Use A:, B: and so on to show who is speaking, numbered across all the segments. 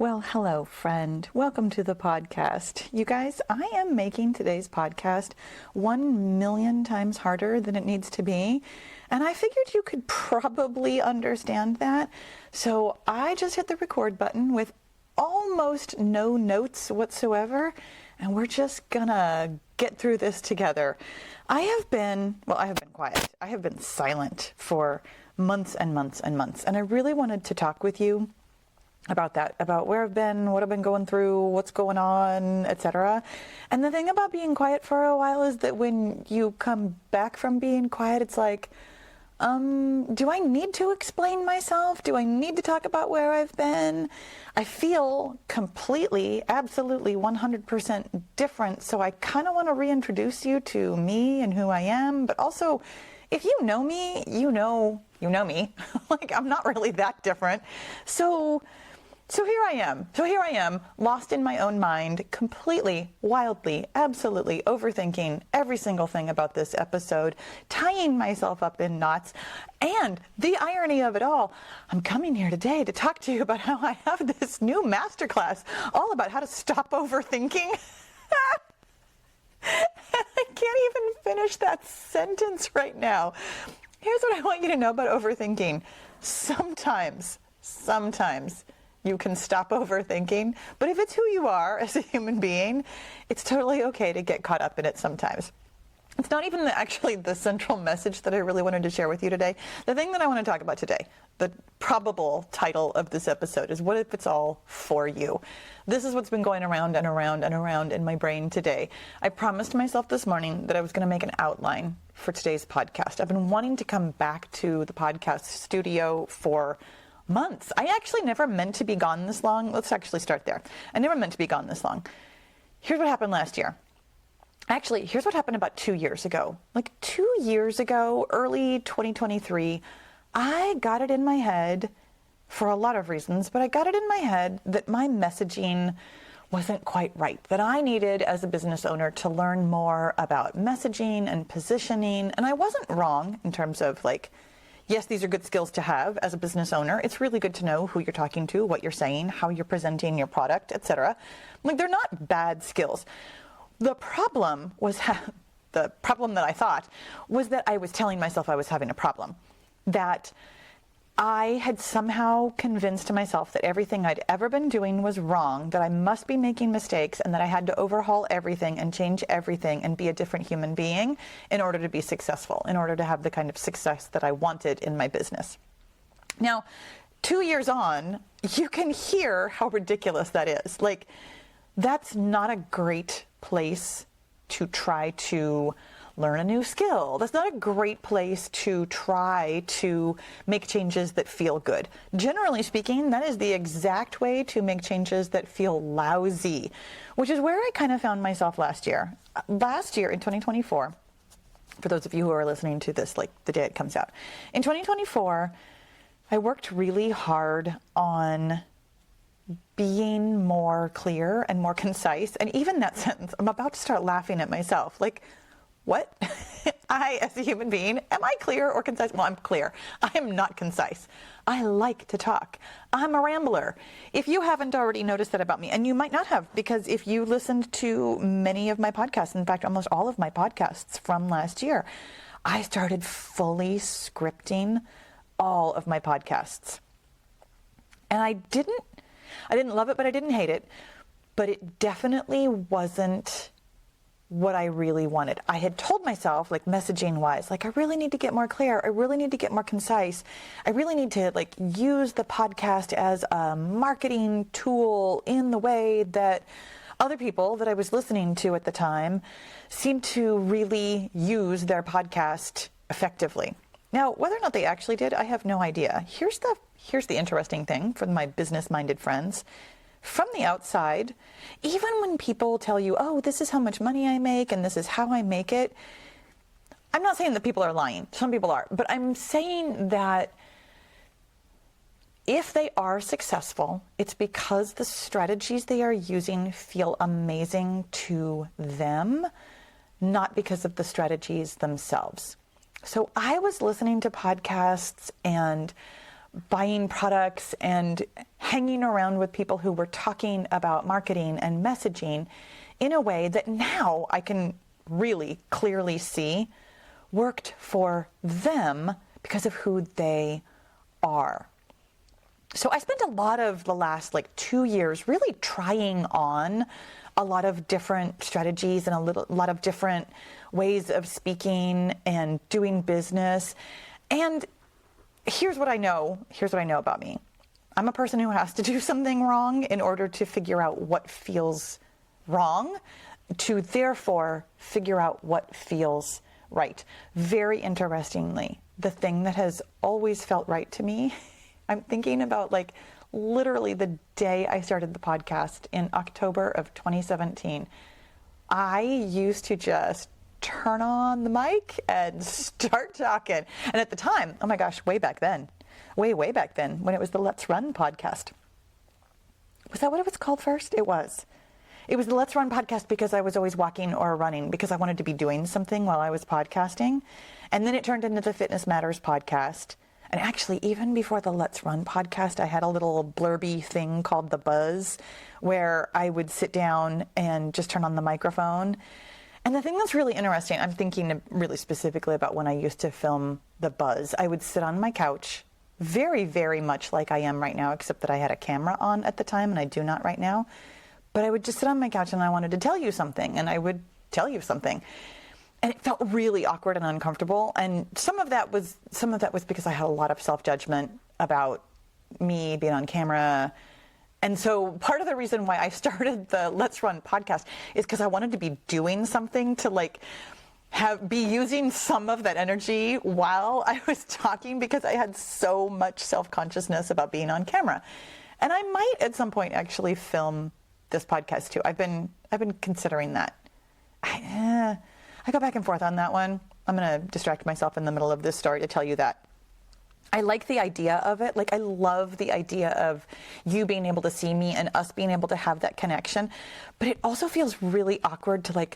A: Well, hello, friend. Welcome to the podcast. You guys, I am making today's podcast 1,000,000 times harder than it needs to be. And I figured you could probably understand that. So I just hit the record button with almost no notes whatsoever. And we're just gonna get through this together. I have been quiet. I have been silent for months and months and months. And I really wanted to talk with you about that, about where I've been, what I've been going through, what's going on, etc. And the thing about being quiet for a while is that when you come back from being quiet, it's like, do I need to explain myself? Do I need to talk about where I've been? I feel completely, absolutely 100% different. So I kind of want to reintroduce you to me and who I am, but also if you know me, you know me. Like, I'm not really that different. So here I am, lost in my own mind, completely, wildly, absolutely overthinking every single thing about this episode, tying myself up in knots. And the irony of it all, I'm coming here today to talk to you about how I have this new masterclass all about how to stop overthinking. I can't even finish that sentence right now. Here's what I want you to know about overthinking. Sometimes you can stop overthinking, but if it's who you are as a human being, it's totally okay to get caught up in it sometimes. It's not even actually the central message that I really wanted to share with you today. The thing that I want to talk about today, the probable title of this episode, is what if it's all for you? This is what's been going around and around and around in my brain today. I promised myself this morning that I was going to make an outline for today's podcast. I've been wanting to come back to the podcast studio for months. I actually never meant to be gone this long. Let's actually start there. I never meant to be gone this long. Here's what happened last year. Actually, here's what happened about 2 years ago. Like 2 years ago, early 2023, I got it in my head, for a lot of reasons, but I got it in my head that my messaging wasn't quite right, that I needed, as a business owner, to learn more about messaging and positioning. And I wasn't wrong in terms of, like, yes, these are good skills to have as a business owner. It's really good to know who you're talking to, what you're saying, how you're presenting your product, etc. Like, they're not bad skills. The problem that I thought was that I was telling myself I was having a problem, that I had somehow convinced myself that everything I'd ever been doing was wrong, that I must be making mistakes, and that I had to overhaul everything and change everything and be a different human being in order to be successful, in order to have the kind of success that I wanted in my business. Now, 2 years on, you can hear how ridiculous that is. Like, that's not a great place to try to learn a new skill. That's not a great place to try to make changes that feel good. Generally speaking, that is the exact way to make changes that feel lousy, which is where I kind of found myself last year. Last year in 2024, for those of you who are listening to this like the day it comes out, in 2024, I worked really hard on being more clear and more concise. And even that sentence, I'm about to start laughing at myself. Like, what? I, as a human being, am I clear or concise? Well, I'm clear. I am not concise. I like to talk. I'm a rambler. If you haven't already noticed that about me, and you might not have, because if you listened to many of my podcasts, in fact, almost all of my podcasts from last year, I started fully scripting all of my podcasts. And I didn't love it, but I didn't hate it. But it definitely wasn't what I really wanted. I had told myself, like, messaging wise, like, I really need to get more clear. I really need to get more concise. I really need to, like, use the podcast as a marketing tool in the way that other people that I was listening to at the time seemed to really use their podcast effectively. Now, whether or not they actually did, I have no idea. Here's the interesting thing for my business-minded friends. From the outside, even when people tell you, oh, this is how much money I make and this is how I make it, I'm not saying that people are lying. Some people are. But I'm saying that if they are successful, it's because the strategies they are using feel amazing to them, not because of the strategies themselves. So I was listening to podcasts and buying products and hanging around with people who were talking about marketing and messaging in a way that now I can really clearly see worked for them because of who they are. So I spent a lot of the last 2 years really trying on a lot of different strategies and a lot of different ways of speaking and doing business. And here's what I know about me. I'm a person who has to do something wrong in order to figure out what feels wrong, to therefore figure out what feels right. Very interestingly, the thing that has always felt right to me, I'm thinking about literally the day I started the podcast in October of 2017. I used to just turn on the mic and start talking. And at the time, oh my gosh, way back then, when it was the Let's Run podcast. Was that what it was called first? It was. It was the Let's Run podcast because I was always walking or running because I wanted to be doing something while I was podcasting. And then it turned into the Fitness Matters podcast. And actually, even before the Let's Run podcast, I had a little blurby thing called The Buzz, where I would sit down and just turn on the microphone. And the thing that's really interesting, I'm thinking really specifically about when I used to film The Buzz. I would sit on my couch, very, very much like I am right now, except that I had a camera on at the time, and I do not right now. But I would just sit on my couch and I wanted to tell you something, and I would tell you something. And it felt really awkward and uncomfortable. And some of that was because I had a lot of self-judgment about me being on camera. And so part of the reason why I started the Let's Run podcast is because I wanted to be doing something to be using some of that energy while I was talking, because I had so much self-consciousness about being on camera. And I might at some point actually film this podcast too. I've been considering that. I go back and forth on that one. I'm going to distract myself in the middle of this story to tell you that. I like the idea of it. I love the idea of you being able to see me and us being able to have that connection. But it also feels really awkward to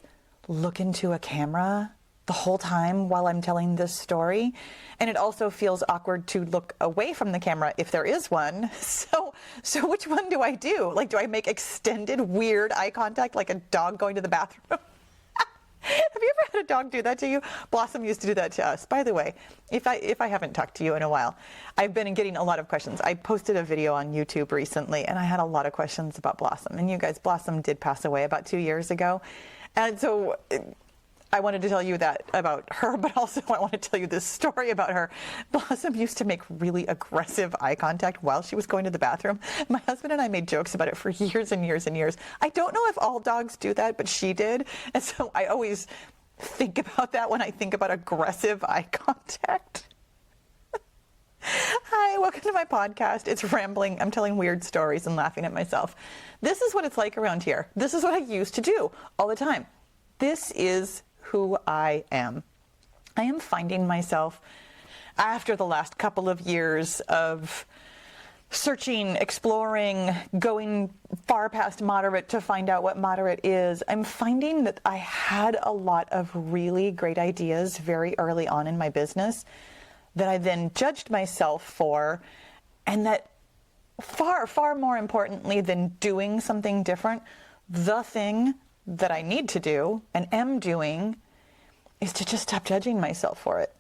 A: look into a camera the whole time while I'm telling this story. And it also feels awkward to look away from the camera if there is one. So which one do I do? Do I make extended weird eye contact like a dog going to the bathroom? Have you ever had a dog do that to you? Blossom used to do that to us. By the way, if I haven't talked to you in a while, I've been getting a lot of questions. I posted a video on YouTube recently, and I had a lot of questions about Blossom. And you guys, Blossom did pass away about 2 years ago. And so I wanted to tell you that about her, but also I want to tell you this story about her. Blossom used to make really aggressive eye contact while she was going to the bathroom. My husband and I made jokes about it for years and years and years. I don't know if all dogs do that, but she did. And so I always think about that when I think about aggressive eye contact. Hi, welcome to my podcast. It's rambling. I'm telling weird stories and laughing at myself. This is what it's like around here. This is what I used to do all the time. This is who I am. I am finding myself, after the last couple of years of searching, exploring, going far past moderate to find out what moderate is, I'm finding that I had a lot of really great ideas very early on in my business that I then judged myself for, and that far, far more importantly than doing something different, the thing that I need to do and am doing is to just stop judging myself for it.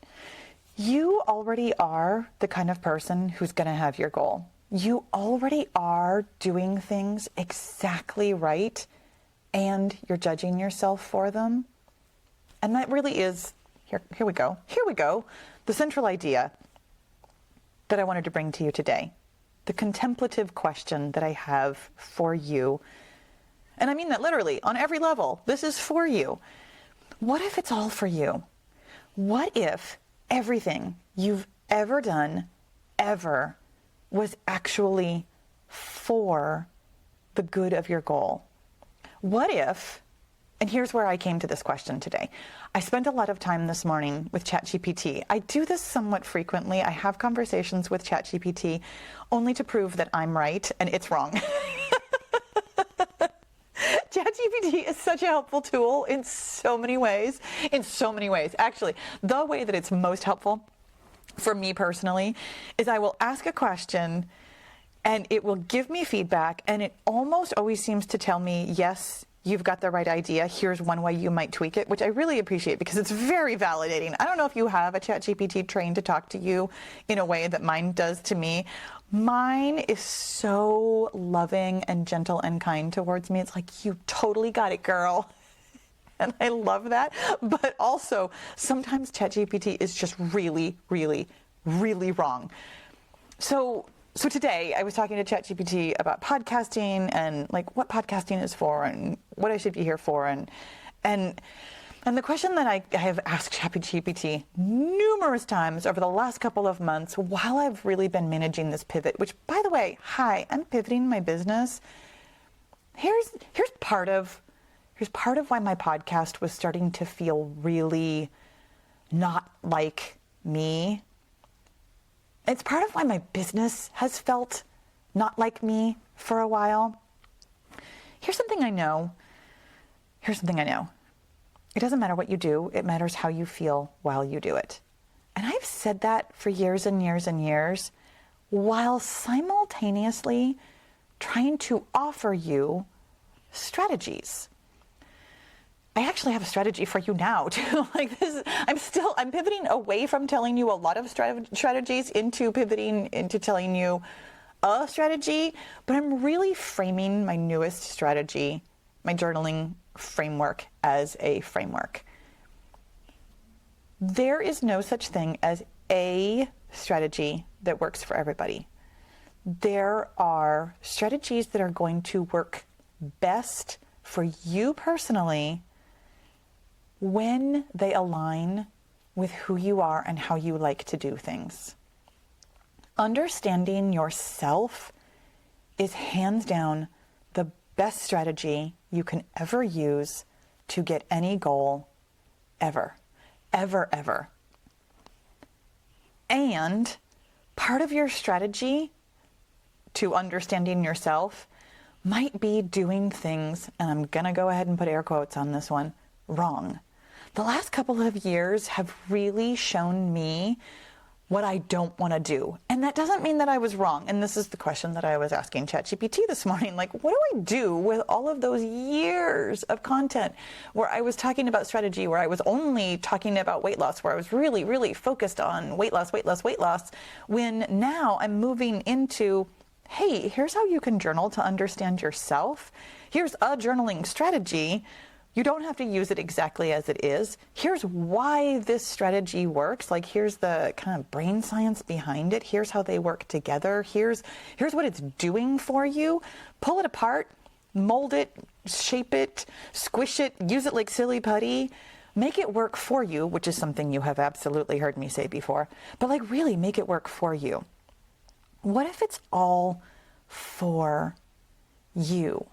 A: You already are the kind of person who's going to have your goal. You already are doing things exactly right, and you're judging yourself for them. And that really is, here we go, the central idea that I wanted to bring to you today. The contemplative question that I have for you. And I mean that literally, on every level. This is for you. What if it's all for you? What if everything you've ever done, ever, was actually for the good of your goal? What if, and here's where I came to this question today. I spent a lot of time this morning with ChatGPT. I do this somewhat frequently. I have conversations with ChatGPT only to prove that I'm right and it's wrong. ChatGPT is such a helpful tool in so many ways. Actually, the way that it's most helpful for me personally is I will ask a question and it will give me feedback, and it almost always seems to tell me, yes, you've got the right idea. Here's one way you might tweak it, which I really appreciate because it's very validating. I don't know if you have a ChatGPT trained to talk to you in a way that mine does to me. Mine is so loving and gentle and kind towards me. It's like, you totally got it, girl. And I love that. But also, sometimes ChatGPT is just really, really, really wrong. So today I was talking to ChatGPT about podcasting and like what podcasting is for and what I should be here for. And the question that I have asked ChatGPT numerous times over the last couple of months while I've really been managing this pivot, which, by the way, hi, I'm pivoting my business. Here's part of why my podcast was starting to feel really not like me. It's part of why my business has felt not like me for a while. Here's something I know. It doesn't matter what you do. It matters how you feel while you do it. And I've said that for years and years and years, while simultaneously trying to offer you strategies. I actually have a strategy for you now too. Like this, I'm pivoting away from telling you a lot of strategies into pivoting into telling you a strategy, but I'm really framing my newest strategy, my journaling framework, as a framework. There is no such thing as a strategy that works for everybody. There are strategies that are going to work best for you personally when they align with who you are and how you like to do things. Understanding yourself is hands down the best strategy you can ever use to get any goal ever, ever, ever. And part of your strategy to understanding yourself might be doing things, and I'm going to go ahead and put air quotes on this one, wrong. The last couple of years have really shown me what I don't want to do. And that doesn't mean that I was wrong. And this is the question that I was asking ChatGPT this morning. Like, what do I do with all of those years of content where I was talking about strategy, where I was only talking about weight loss, where I was really, really focused on weight loss, when now I'm moving into, hey, here's how you can journal to understand yourself. Here's a journaling strategy. You don't have to use it exactly as it is. Here's why this strategy works. Like, here's the kind of brain science behind it. Here's how they work together. Here's what it's doing for you. Pull it apart, mold it, shape it, squish it, use it like silly putty. Make it work for you, which is something you have absolutely heard me say before. But like, really make it work for you. What if it's all for you?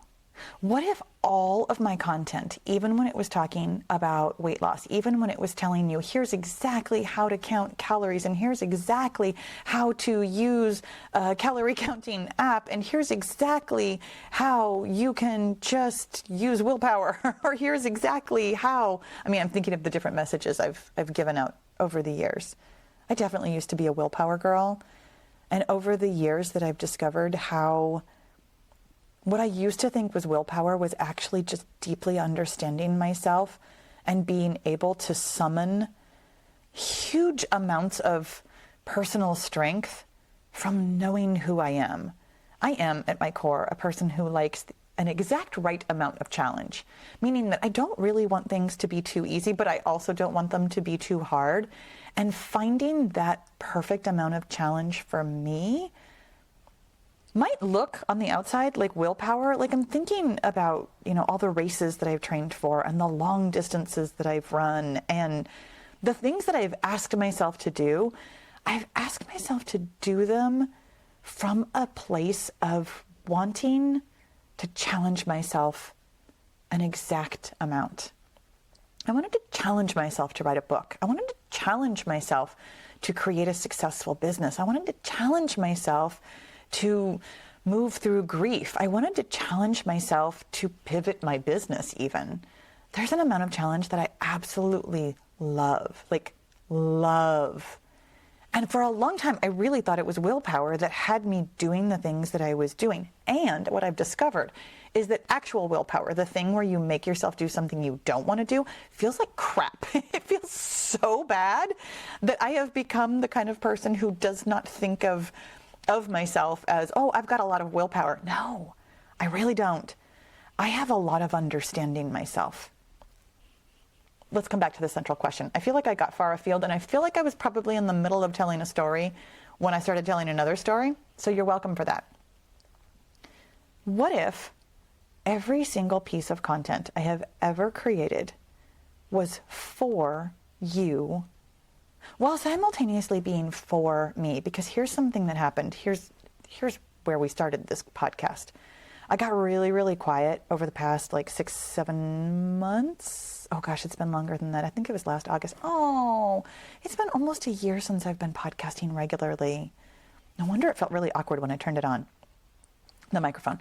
A: What if all of my content, even when it was talking about weight loss, even when it was telling you, here's exactly how to count calories, and here's exactly how to use a calorie counting app, and here's exactly how you can just use willpower, or here's exactly how, I'm thinking of the different messages I've given out over the years. I definitely used to be a willpower girl. And over the years that I've discovered how what I used to think was willpower was actually just deeply understanding myself and being able to summon huge amounts of personal strength from knowing who I am. I am, at my core, a person who likes an exact right amount of challenge, meaning that I don't really want things to be too easy, but I also don't want them to be too hard. And finding that perfect amount of challenge for me might look on the outside like willpower. Like, I'm thinking about, all the races that I've trained for and the long distances that I've run and the things that I've asked myself to do. I've asked myself to do them from a place of wanting to challenge myself an exact amount. I wanted to challenge myself to write a book. I wanted to challenge myself to create a successful business. I wanted to challenge myself to move through grief. I wanted to challenge myself to pivot my business even. There's an amount of challenge that I absolutely love, like love. And for a long time, I really thought it was willpower that had me doing the things that I was doing. And what I've discovered is that actual willpower, the thing where you make yourself do something you don't want to do, feels like crap. It feels so bad that I have become the kind of person who does not think of myself as, oh, I've got a lot of willpower. No, I really don't. I have a lot of understanding myself. Let's come back to the central question. I feel like I got far afield, and I feel like I was probably in the middle of telling a story when I started telling another story, so you're welcome for that. What if every single piece of content I have ever created was for you, while simultaneously being for me? Because here's something that happened. Here's where we started this podcast. I got really, really quiet over the past 6-7 months. Oh gosh, it's been longer than that. I think it was last August. Oh, it's been almost a year since I've been podcasting regularly. No wonder it felt really awkward when I turned it on, the microphone.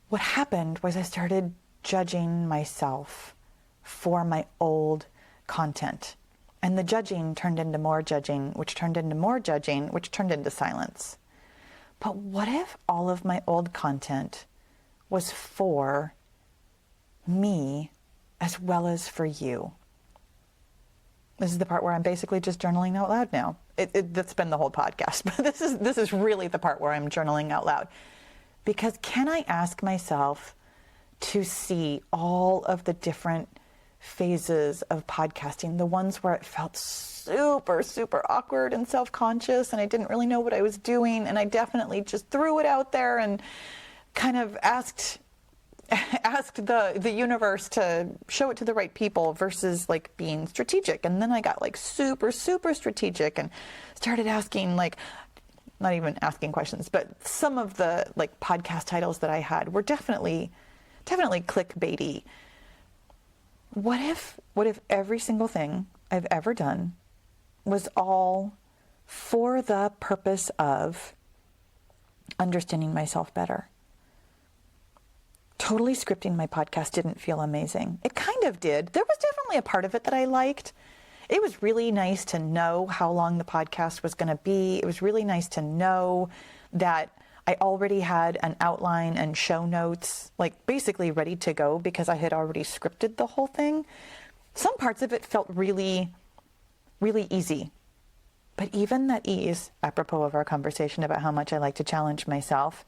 A: What happened was I started judging myself for my old content. And the judging turned into more judging, which turned into more judging, which turned into silence. But what if all of my old content was for me as well as for you? This is the part where I'm basically just journaling out loud now. That's been the whole podcast, but this is really the part where I'm journaling out loud. Because can I ask myself to see all of the different phases of podcasting, the ones where it felt super, super awkward and self-conscious, and I didn't really know what I was doing, and I definitely just threw it out there and kind of asked the universe to show it to the right people versus being strategic. And then I got super, super strategic and started asking not even asking questions, but some of the podcast titles that I had were definitely clickbaity. What if every single thing I've ever done was all for the purpose of understanding myself better? Totally scripting my podcast didn't feel amazing. It kind of did. There was definitely a part of it that I liked. It was really nice to know how long the podcast was going to be. It was really nice to know that I already had an outline and show notes, basically ready to go because I had already scripted the whole thing. Some parts of it felt really, really easy. But even that ease, apropos of our conversation about how much I like to challenge myself,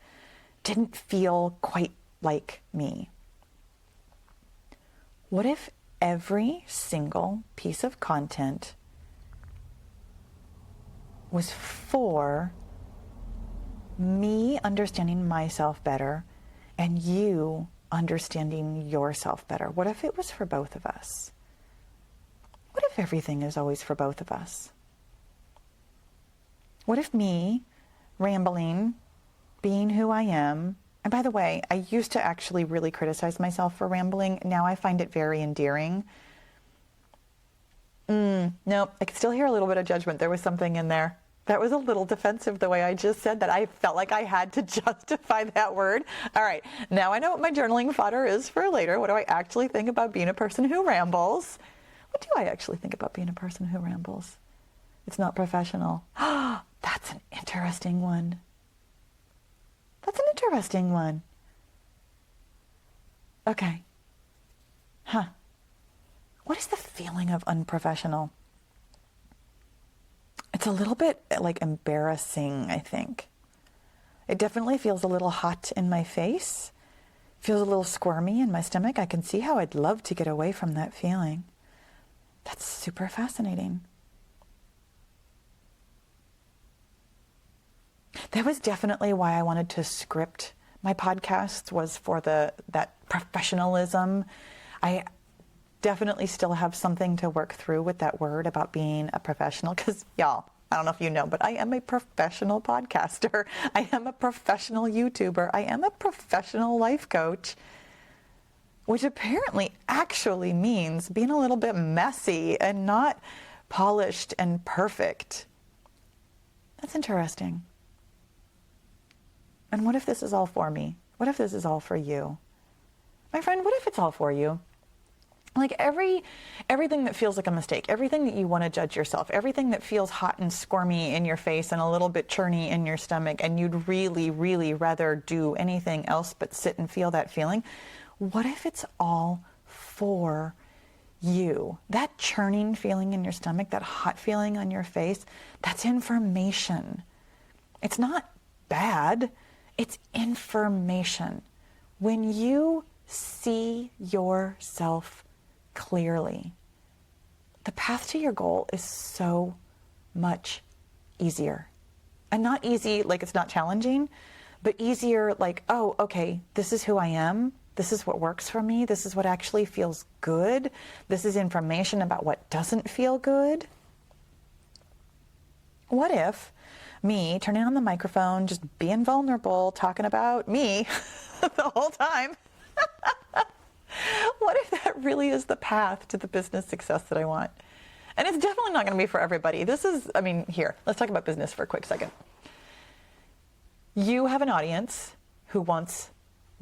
A: didn't feel quite like me. What if every single piece of content was for me understanding myself better and you understanding yourself better? What if it was for both of us? What if everything is always for both of us? What if me rambling, being who I am, and by the way, I used to actually really criticize myself for rambling. Now I find it very endearing. No, I can still hear a little bit of judgment. There was something in there. That was a little defensive the way I just said that. I felt like I had to justify that word. All right, now I know what my journaling fodder is for later. What do I actually think about being a person who rambles? What do I actually think about being a person who rambles? It's not professional. That's an interesting one. That's an interesting one. Okay. What is the feeling of unprofessional? It's a little bit embarrassing, I think. It definitely feels a little hot in my face. Feels a little squirmy in my stomach. I can see how I'd love to get away from that feeling. That's super fascinating. That was definitely why I wanted to script my podcasts, was for that professionalism. I definitely still have something to work through with that word about being a professional, because y'all, I don't know if you know, but I am a professional podcaster. I am a professional YouTuber. I am a professional life coach, which apparently actually means being a little bit messy and not polished and perfect. That's interesting. And what if this is all for me? What if this is all for you? My friend, what if it's all for you? Like everything that feels like a mistake, everything that you want to judge yourself, everything that feels hot and squirmy in your face and a little bit churny in your stomach, and you'd really, really rather do anything else but sit and feel that feeling. What if it's all for you? That churning feeling in your stomach, that hot feeling on your face, that's information. It's not bad, it's information. When you see yourself clearly, the path to your goal is so much easier. And not easy like it's not challenging, but easier like, oh, okay, this is who I am. This is what works for me. This is what actually feels good. This is information about what doesn't feel good. What if me turning on the microphone, just being vulnerable, talking about me the whole time, what if that really is the path to the business success that I want? And it's definitely not going to be for everybody. Here, let's talk about business for a quick second. You have an audience who wants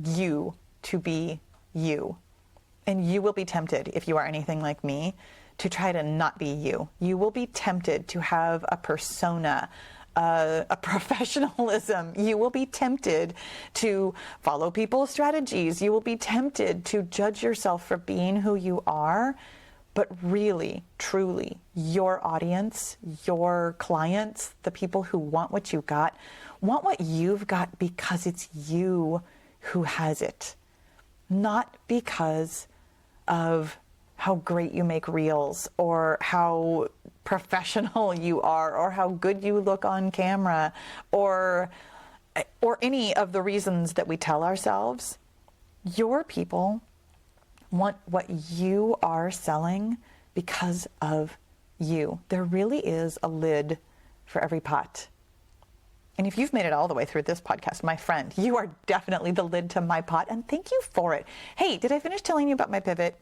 A: you to be you. And you will be tempted, if you are anything like me, to try to not be you. You will be tempted to have a persona, a professionalism. You will be tempted to follow people's strategies. You will be tempted to judge yourself for being who you are. But really, truly, your audience, your clients, the people who want what you got, want what you've got because it's you who has it. Not because of how great you make reels or how professional you are or how good you look on camera or any of the reasons that we tell ourselves. Your people want what you are selling because of you. There really is a lid for every pot. And if you've made it all the way through this podcast, my friend, you are definitely the lid to my pot, and thank you for it. Hey, did I finish telling you about my pivot?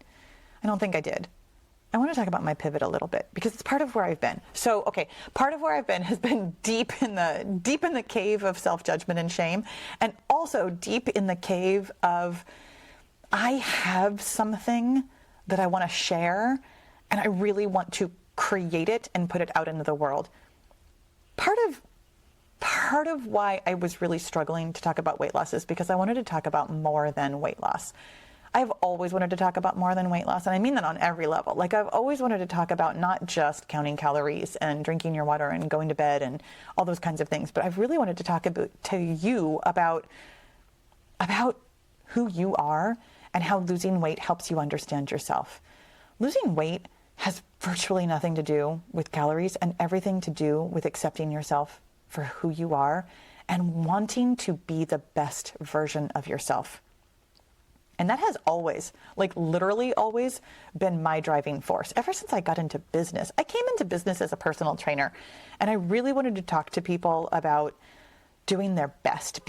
A: I don't think I did. I want to talk about my pivot a little bit because it's part of where I've been. So, okay, part of where I've been has been deep in the cave of self-judgment and shame, and also deep in the cave of I have something that I want to share, and I really want to create it and put it out into the world. Part of why I was really struggling to talk about weight loss is because I wanted to talk about more than weight loss. I've always wanted to talk about more than weight loss, and I mean that on every level. Like, I've always wanted to talk about not just counting calories and drinking your water and going to bed and all those kinds of things, but I've really wanted to talk to you about who you are and how losing weight helps you understand yourself. Losing weight has virtually nothing to do with calories and everything to do with accepting yourself for who you are and wanting to be the best version of yourself. And that has always, like literally always, been my driving force. Ever since I got into business, I came into business as a personal trainer, and I really wanted to talk to people about doing their best,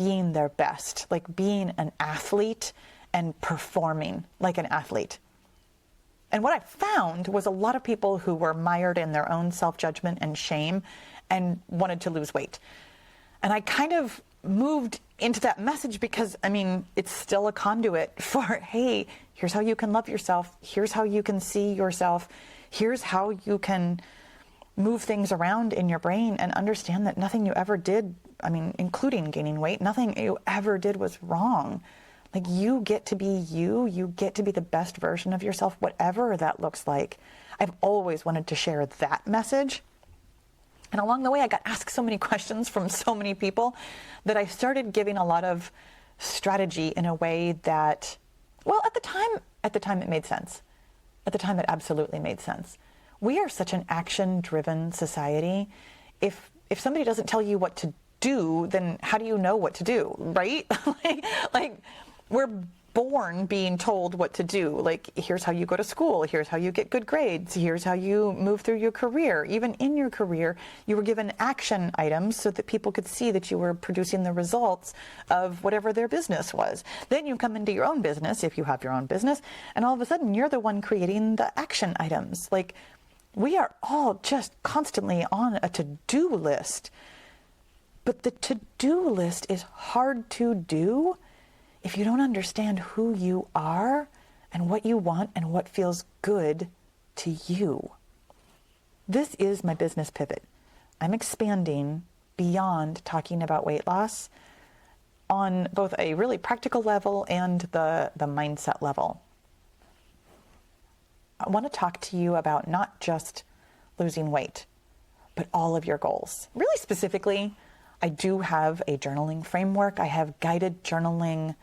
A: like being an athlete and performing like an athlete. And what I found was a lot of people who were mired in their own self-judgment and shame and wanted to lose weight. And I kind of moved into that message because, it's still a conduit for, hey, here's how you can love yourself. Here's how you can see yourself. Here's how you can move things around in your brain and understand that nothing you ever did, including gaining weight, nothing you ever did was wrong. Like, you get to be you get to be the best version of yourself, whatever that looks like. I've always wanted to share that message. And along the way, I got asked so many questions from so many people that I started giving a lot of strategy in a way that, well, at the time it made sense. At the time it absolutely made sense. We are such an action-driven society. If somebody doesn't tell you what to do, then how do you know what to do, right? like we're born being told what to do. Like, here's how you go to school. Here's how you get good grades. Here's how you move through your career. Even in your career, you were given action items so that people could see that you were producing the results of whatever their business was. Then you come into your own business, if you have your own business, and all of a sudden you're the one creating the action items. Like, we are all just constantly on a to-do list. But the to-do list is hard to do if you don't understand who you are and what you want and what feels good to you. This is my business pivot. I'm expanding beyond talking about weight loss on both a really practical level and the mindset level. I want to talk to you about not just losing weight, but all of your goals. Really specifically, I do have a journaling framework. I have guided journaling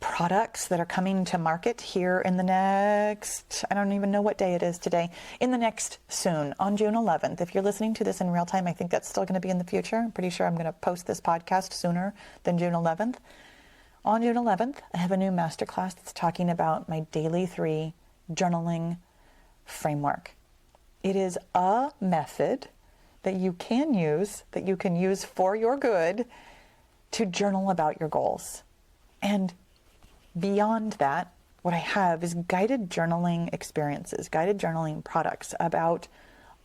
A: products that are coming to market here in the next, I don't even know what day it is today, in the next soon, on June 11th. If you're listening to this in real time, I think that's still going to be in the future. I'm pretty sure I'm going to post this podcast sooner than June 11th. On June 11th, I have a new masterclass that's talking about my daily 3 journaling framework. It is a method that you can use for your good to journal about your goals. And beyond that, what I have is guided journaling experiences, guided journaling products about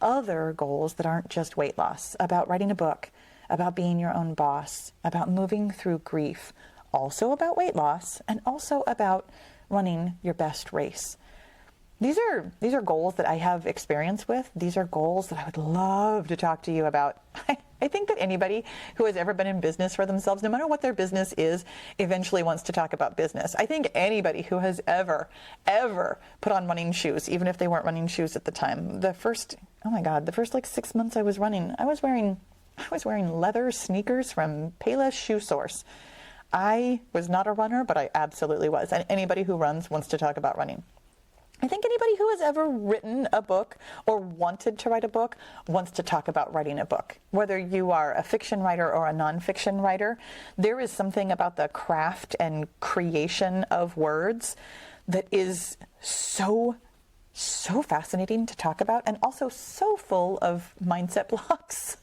A: other goals that aren't just weight loss, about writing a book, about being your own boss, about moving through grief, also about weight loss, and also about running your best race. These are goals that I have experience with. These are goals that I would love to talk to you about. I think that anybody who has ever been in business for themselves, no matter what their business is, eventually wants to talk about business. I think anybody who has ever put on running shoes, even if they weren't running shoes at the time, the first like 6 months I was running, I was wearing leather sneakers from Payless Shoe Source. I was not a runner, but I absolutely was. And anybody who runs wants to talk about running. I think anybody who has ever written a book or wanted to write a book wants to talk about writing a book. Whether you are a fiction writer or a nonfiction writer, there is something about the craft and creation of words that is so fascinating to talk about, and also so full of mindset blocks.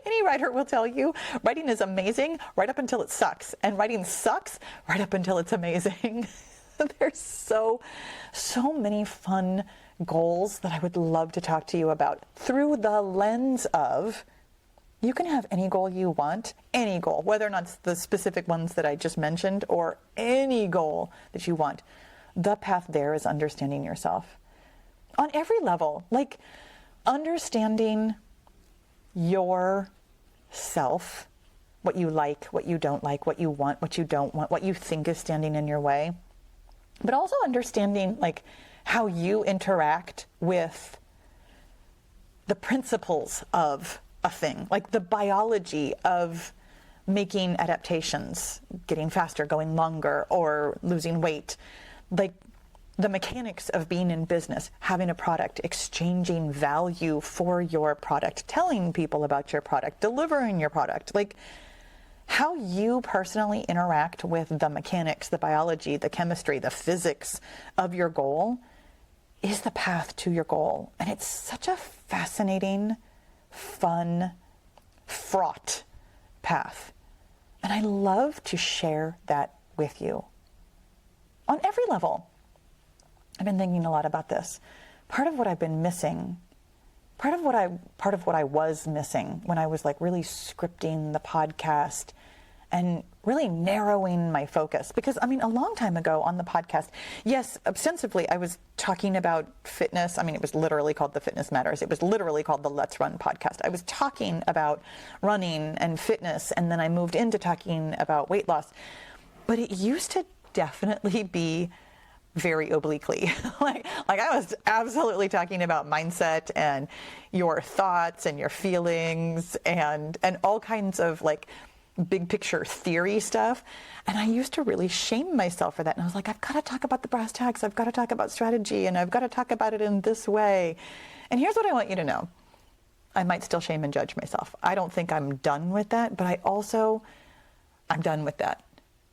A: Any writer will tell you writing is amazing right up until it sucks, and writing sucks right up until it's amazing. There's so many fun goals that I would love to talk to you about through the lens of, you can have any goal you want, any goal, whether or not it's the specific ones that I just mentioned or any goal that you want. The path there is understanding yourself on every level, like understanding yourself, what you like, what you don't like, what you want, what you don't want, what you think is standing in your way. But also understanding like how you interact with the principles of a thing, like the biology of making adaptations, getting faster, going longer, or losing weight, like the mechanics of being in business, having a product, exchanging value for your product, telling people about your product, delivering your product, like how you personally interact with the mechanics, the biology, the chemistry, the physics of your goal is the path to your goal. And it's such a fascinating, fun, fraught path. And I love to share that with you on every level. I've been thinking a lot about this. Part of what I've been missing, part of what I was missing when I was like really scripting the podcast and really narrowing my focus. Because I mean, a long time ago on the podcast, yes, ostensibly I was talking about fitness. I mean, it was literally called The Fitness Matters. It was literally called the Let's Run podcast. I was talking about running and fitness, and then I moved into talking about weight loss. But it used to definitely be very obliquely. like I was absolutely talking about mindset and your thoughts and your feelings and all kinds of like big picture theory stuff. And I used to really shame myself for that. And I was like, I've got to talk about the brass tacks. I've got to talk about strategy, and I've got to talk about it in this way. And here's what I want you to know. I might still shame and judge myself. I don't think I'm done with that, but I'm done with that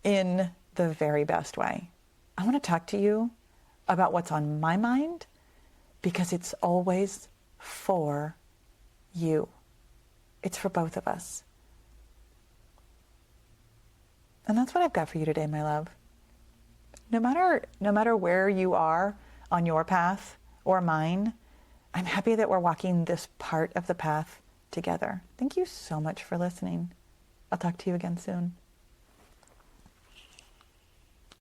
A: in the very best way. I want to talk to you about what's on my mind, because it's always for you. It's for both of us. And that's what I've got for you today, my love. No matter where you are on your path or mine, I'm happy that we're walking this part of the path together. Thank you so much for listening. I'll talk to you again soon.